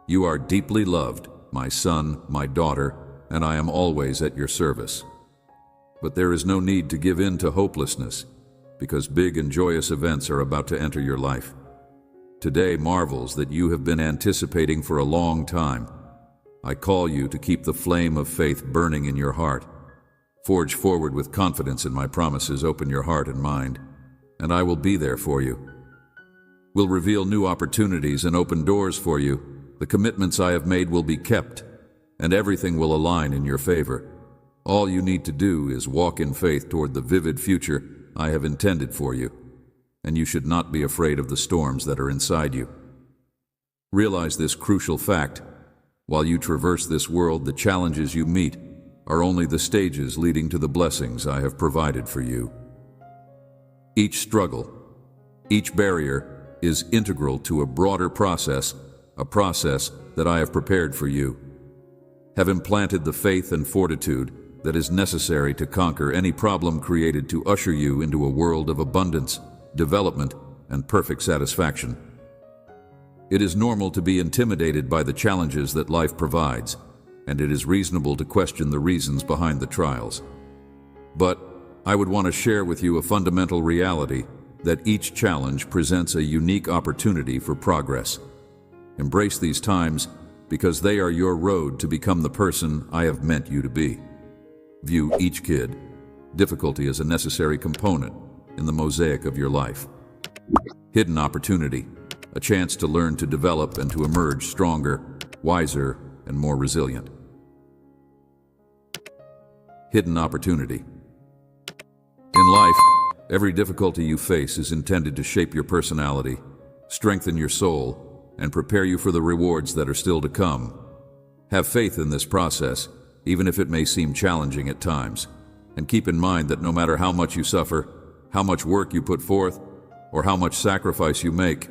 Speaker 1: you are deeply loved, my son, my daughter, and I am always at your service. But there is no need to give in to hopelessness, because big and joyous events are about to enter your life. Today marvels that you have been anticipating for a long time. I call you to keep the flame of faith burning in your heart. Forge forward with confidence in my promises, open your heart and mind, and I will be there for you. Will reveal new opportunities and open doors for you. The commitments I have made will be kept, and everything will align in your favor. All you need to do is walk in faith toward the vivid future I have intended for you, and you should not be afraid of the storms that are inside you. Realize this crucial fact: while you traverse this world, the challenges you meet are only the stages leading to the blessings I have provided for you. Each struggle, each barrier is integral to a broader process, a process that I have prepared for you. Have implanted the faith and fortitude that is necessary to conquer any problem created to usher you into a world of abundance, development, and perfect satisfaction. It is normal to be intimidated by the challenges that life provides, and it is reasonable to question the reasons behind the trials. But I would want to share with you a fundamental reality: that each challenge presents a unique opportunity for progress. Embrace these times, because they are your road to become the person I have meant you to be. View each difficulty as a necessary component in the mosaic of your life. Hidden opportunity, a chance to learn, to develop, and to emerge stronger, wiser, and more resilient. Hidden opportunity. In life, every difficulty you face is intended to shape your personality, strengthen your soul, and prepare you for the rewards that are still to come. Have faith in this process, even if it may seem challenging at times, and keep in mind that no matter how much you suffer, how much work you put forth, or how much sacrifice you make,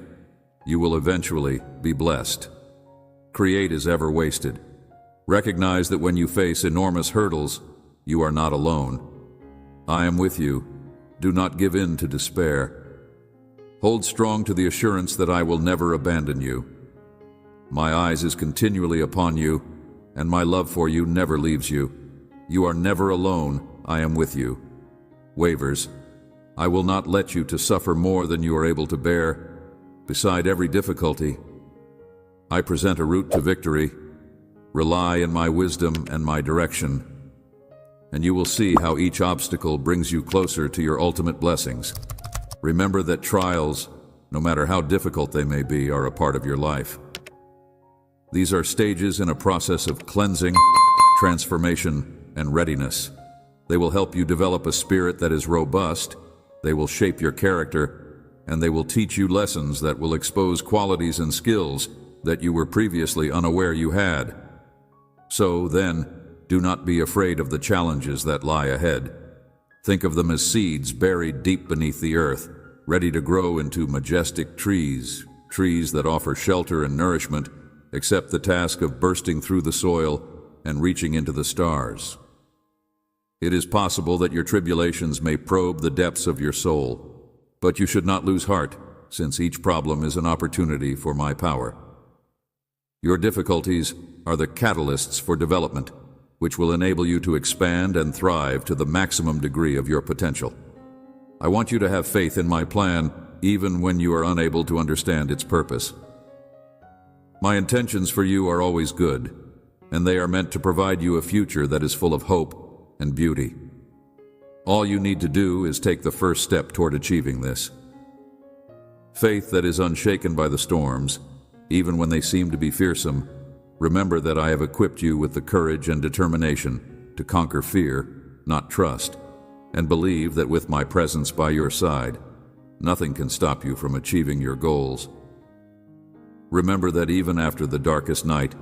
Speaker 1: You will eventually be blessed. Create is ever wasted. Recognize that when you face enormous hurdles, you are not alone. I am with you. Do not give in to despair. Hold strong to the assurance that I will never abandon you. My eyes is continually upon you, and my love for you never leaves you. You are never alone. I am with you. Wavers, I will not let you to suffer more than you are able to bear. Beside every difficulty, I present a route to victory. Rely in my wisdom and my direction, and you will see how each obstacle brings you closer to your ultimate blessings. Remember that trials, no matter how difficult they may be, are a part of your life. These are stages in a process of cleansing, transformation, and readiness. They will help you develop a spirit that is robust, they will shape your character, and they will teach you lessons that will expose qualities and skills that you were previously unaware you had. So then, do not be afraid of the challenges that lie ahead. Think of them as seeds buried deep beneath the earth, ready to grow into majestic trees that offer shelter and nourishment. Accept the task of bursting through the soil and reaching into the stars. It is possible that your tribulations may probe the depths of your soul, but you should not lose heart, since each problem is an opportunity for my power. Your difficulties are the catalysts for development, which will enable you to expand and thrive to the maximum degree of your potential. I want you to have faith in my plan, even when you are unable to understand its purpose. My intentions for you are always good, and they are meant to provide you a future that is full of hope and beauty. All you need to do is take the first step toward achieving this. Faith that is unshaken by the storms, even when they seem to be fearsome. Remember that I have equipped you with the courage and determination to conquer fear, not trust, and believe that with my presence by your side, nothing can stop you from achieving your goals. Remember that even after the darkest night,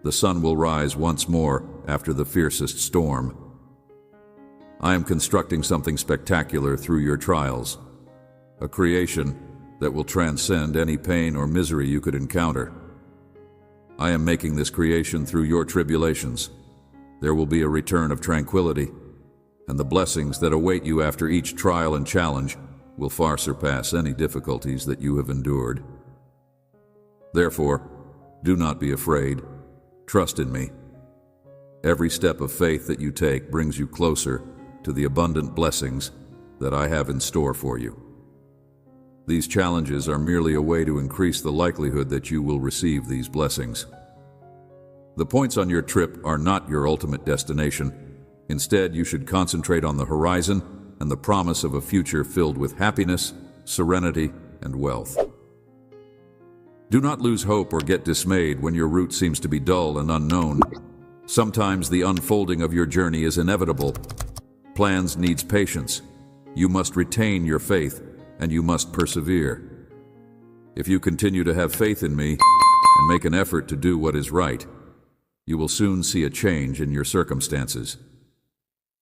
Speaker 1: the sun will rise once more after the fiercest storm. I am constructing something spectacular through your trials, a creation that will transcend any pain or misery you could encounter. I am making this creation through your tribulations. There will be a return of tranquility, and the blessings that await you after each trial and challenge will far surpass any difficulties that you have endured. Therefore, do not be afraid. Trust in me. Every step of faith that you take brings you closer to the abundant blessings that I have in store for you. These challenges are merely a way to increase the likelihood that you will receive these blessings. The points on your trip are not your ultimate destination. Instead, you should concentrate on the horizon and the promise of a future filled with happiness, serenity, and wealth. Do not lose hope or get dismayed when your route seems to be dull and unknown. Sometimes the unfolding of your journey is inevitable. Plans needs patience. You must retain your faith, and you must persevere. If you continue to have faith in me and make an effort to do what is right, you will soon see a change in your circumstances.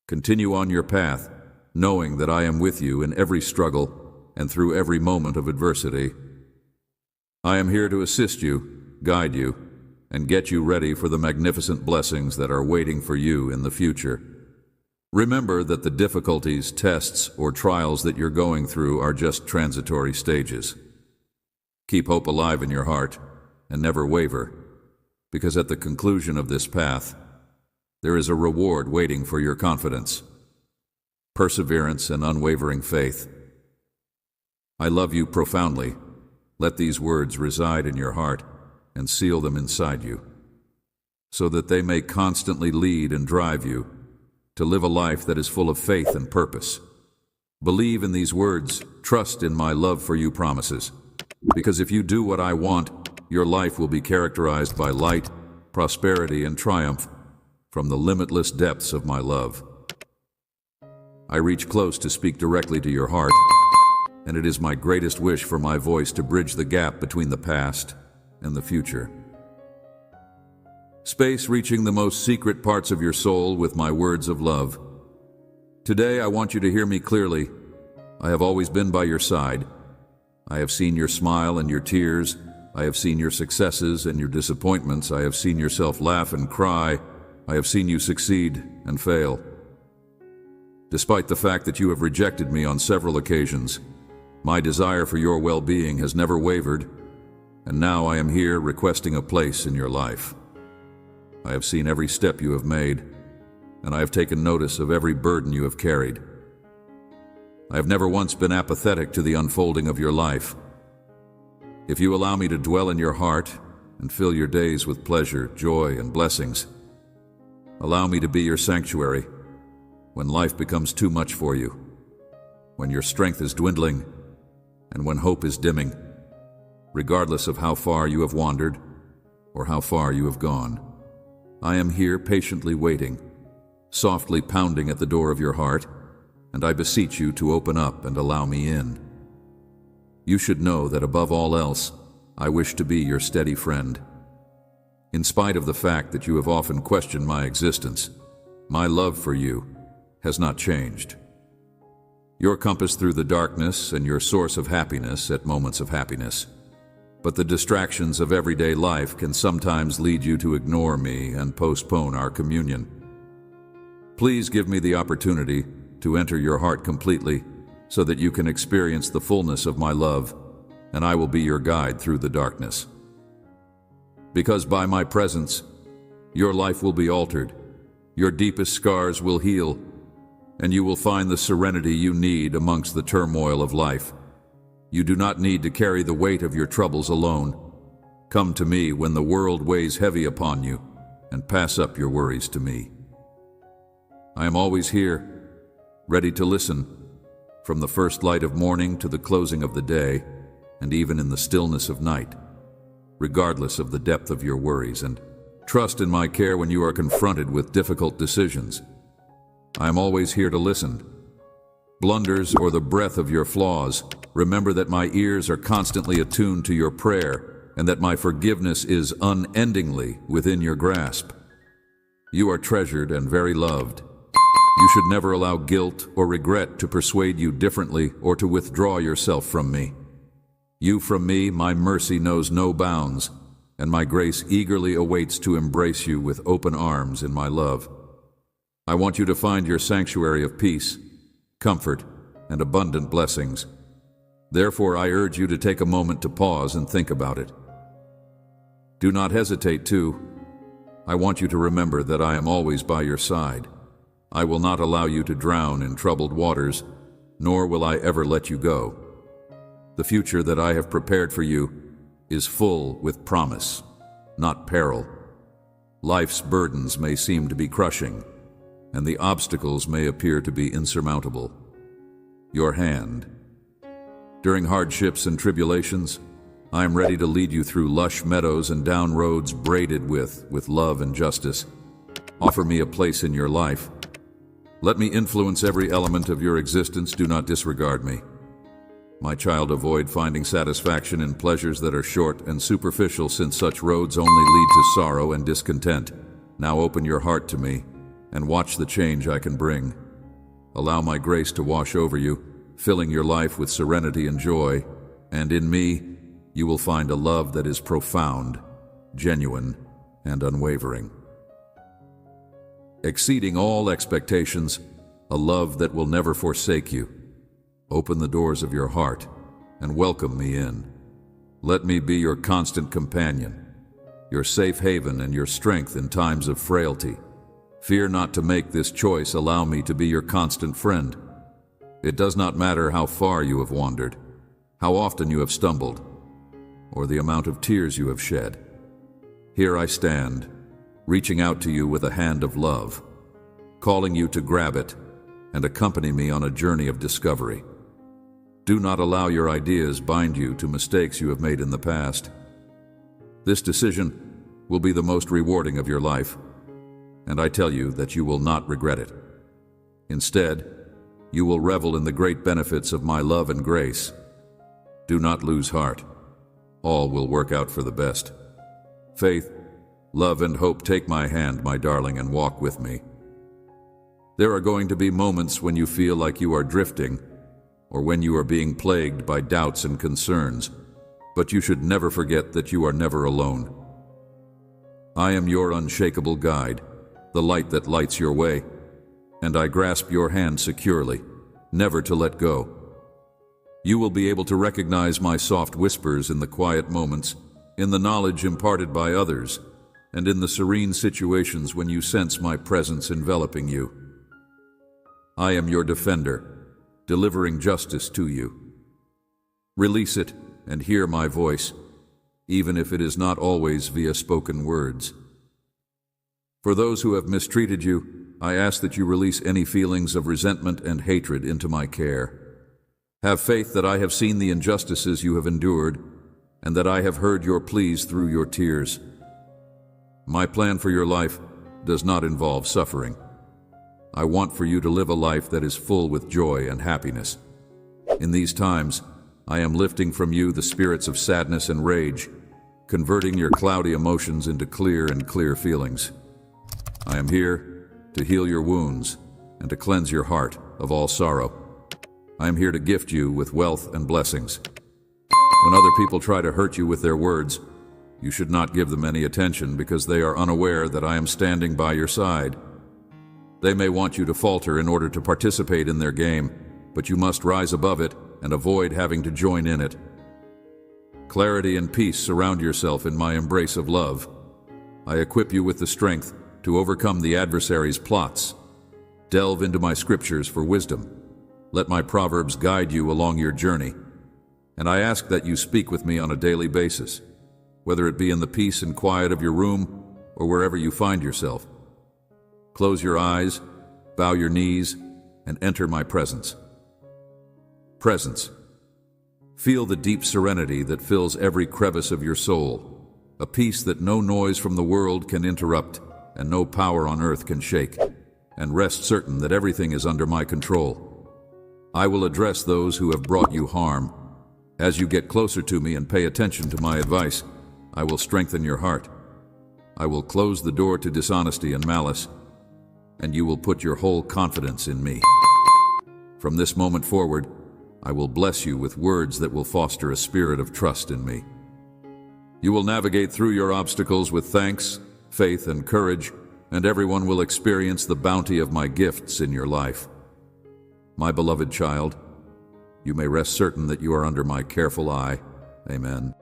Speaker 1: Continue on your path, knowing that I am with you in every struggle and through every moment of adversity. I am here to assist you, guide you, and get you ready for the magnificent blessings that are waiting for you in the future. Remember that the difficulties, tests, or trials that you're going through are just transitory stages. Keep hope alive in your heart and never waver, because at the conclusion of this path, there is a reward waiting for your confidence, perseverance, and unwavering faith. I love you profoundly. Let these words reside in your heart and seal them inside you, so that they may constantly lead and drive you to live a life that is full of faith and purpose. Believe in these words, trust in my love for you promises, because if you do what I want, your life will be characterized by light, prosperity, and triumph from the limitless depths of my love. I reach close to speak directly to your heart, and it is my greatest wish for my voice to bridge the gap between the past and the future. Space reaching the most secret parts of your soul with my words of love. Today I want you to hear me clearly. I have always been by your side. I have seen your smile and your tears. I have seen your successes and your disappointments. I have seen yourself laugh and cry. I have seen you succeed and fail. Despite the fact that you have rejected me on several occasions, my desire for your well-being has never wavered, and now I am here requesting a place in your life. I have seen every step you have made, and I have taken notice of every burden you have carried. I have never once been apathetic to the unfolding of your life. If you allow me to dwell in your heart and fill your days with pleasure, joy, and blessings, allow me to be your sanctuary when life becomes too much for you, when your strength is dwindling, and when hope is dimming, regardless of how far you have wandered or how far you have gone. I am here patiently waiting, softly pounding at the door of your heart, and I beseech you to open up and allow me in. You should know that above all else, I wish to be your steady friend. In spite of the fact that you have often questioned my existence, my love for you has not changed. Your compass through the darkness and your source of happiness at moments of happiness. But the distractions of everyday life can sometimes lead you to ignore me and postpone our communion. Please give me the opportunity to enter your heart completely so that you can experience the fullness of my love, and I will be your guide through the darkness. Because by my presence, your life will be altered, your deepest scars will heal, and you will find the serenity you need amongst the turmoil of life. You do not need to carry the weight of your troubles alone. Come to me when the world weighs heavy upon you, and pass up your worries to me. I am always here, ready to listen, from the first light of morning to the closing of the day, and even in the stillness of night, regardless of the depth of your worries, and trust in my care when you are confronted with difficult decisions. I am always here to listen. Blunders or the breath of your flaws, remember that my ears are constantly attuned to your prayer, and that my forgiveness is unendingly within your grasp. You are treasured and very loved. You should never allow guilt or regret to persuade you differently or to withdraw yourself from me. You from me, my mercy knows no bounds, and my grace eagerly awaits to embrace you with open arms in my love. I want you to find your sanctuary of peace, comfort, and abundant blessings. Therefore, I urge you to take a moment to pause and think about it. Do not hesitate to. I want you to remember that I am always by your side. I will not allow you to drown in troubled waters, nor will I ever let you go. The future that I have prepared for you is full with promise, not peril. Life's burdens may seem to be crushing, and the obstacles may appear to be insurmountable. Your hand. During hardships and tribulations, I am ready to lead you through lush meadows and down roads braided with love and justice. Offer me a place in your life. Let me influence every element of your existence. Do not disregard me. My child, avoid finding satisfaction in pleasures that are short and superficial, since such roads only lead to sorrow and discontent. Now open your heart to me and watch the change I can bring. Allow my grace to wash over you, filling your life with serenity and joy, and in me you will find a love that is profound, genuine, and unwavering. Exceeding all expectations, a love that will never forsake you. Open the doors of your heart and welcome me in. Let me be your constant companion, your safe haven and your strength in times of frailty. Fear not to make this choice. Allow me to be your constant friend. It does not matter how far you have wandered, how often you have stumbled, or the amount of tears you have shed. Here I stand, reaching out to you with a hand of love, calling you to grab it and accompany me on a journey of discovery. Do not allow your ideas bind you to mistakes you have made in the past. This decision will be the most rewarding of your life, and I tell you that you will not regret it. Instead, you will revel in the great benefits of my love and grace. Do not lose heart. All will work out for the best. Faith, love, and hope, take my hand, my darling, and walk with me. There are going to be moments when you feel like you are drifting, or when you are being plagued by doubts and concerns, but you should never forget that you are never alone. I am your unshakable guide, the light that lights your way, and I grasp your hand securely, never to let go. You will be able to recognize my soft whispers in the quiet moments, in the knowledge imparted by others, and in the serene situations when you sense my presence enveloping you. I am your defender, delivering justice to you. Release it and hear my voice, even if it is not always via spoken words. For those who have mistreated you, I ask that you release any feelings of resentment and hatred into my care. Have faith that I have seen the injustices you have endured, and that I have heard your pleas through your tears. My plan for your life does not involve suffering. I want for you to live a life that is full with joy and happiness. In these times, I am lifting from you the spirits of sadness and rage, converting your cloudy emotions into clear feelings. I am here to heal your wounds and to cleanse your heart of all sorrow. I am here to gift you with wealth and blessings. When other people try to hurt you with their words, you should not give them any attention because they are unaware that I am standing by your side. They may want you to falter in order to participate in their game, but you must rise above it and avoid having to join in it. Clarity and peace surround yourself in my embrace of love. I equip you with the strength to overcome the adversary's plots. Delve into my scriptures for wisdom. Let my proverbs guide you along your journey. And I ask that you speak with me on a daily basis, whether it be in the peace and quiet of your room or wherever you find yourself. Close your eyes, bow your knees, and enter my presence. Presence. Feel the deep serenity that fills every crevice of your soul, a peace that no noise from the world can interrupt and no power on earth can shake, and rest certain that everything is under my control. I will address those who have brought you harm. As you get closer to me and pay attention to my advice, I will strengthen your heart. I will close the door to dishonesty and malice, and you will put your whole confidence in me. From this moment forward, I will bless you with words that will foster a spirit of trust in me. You will navigate through your obstacles with thanks, faith, and courage, and everyone will experience the bounty of my gifts in your life. My beloved child, you may rest certain that you are under my careful eye. Amen.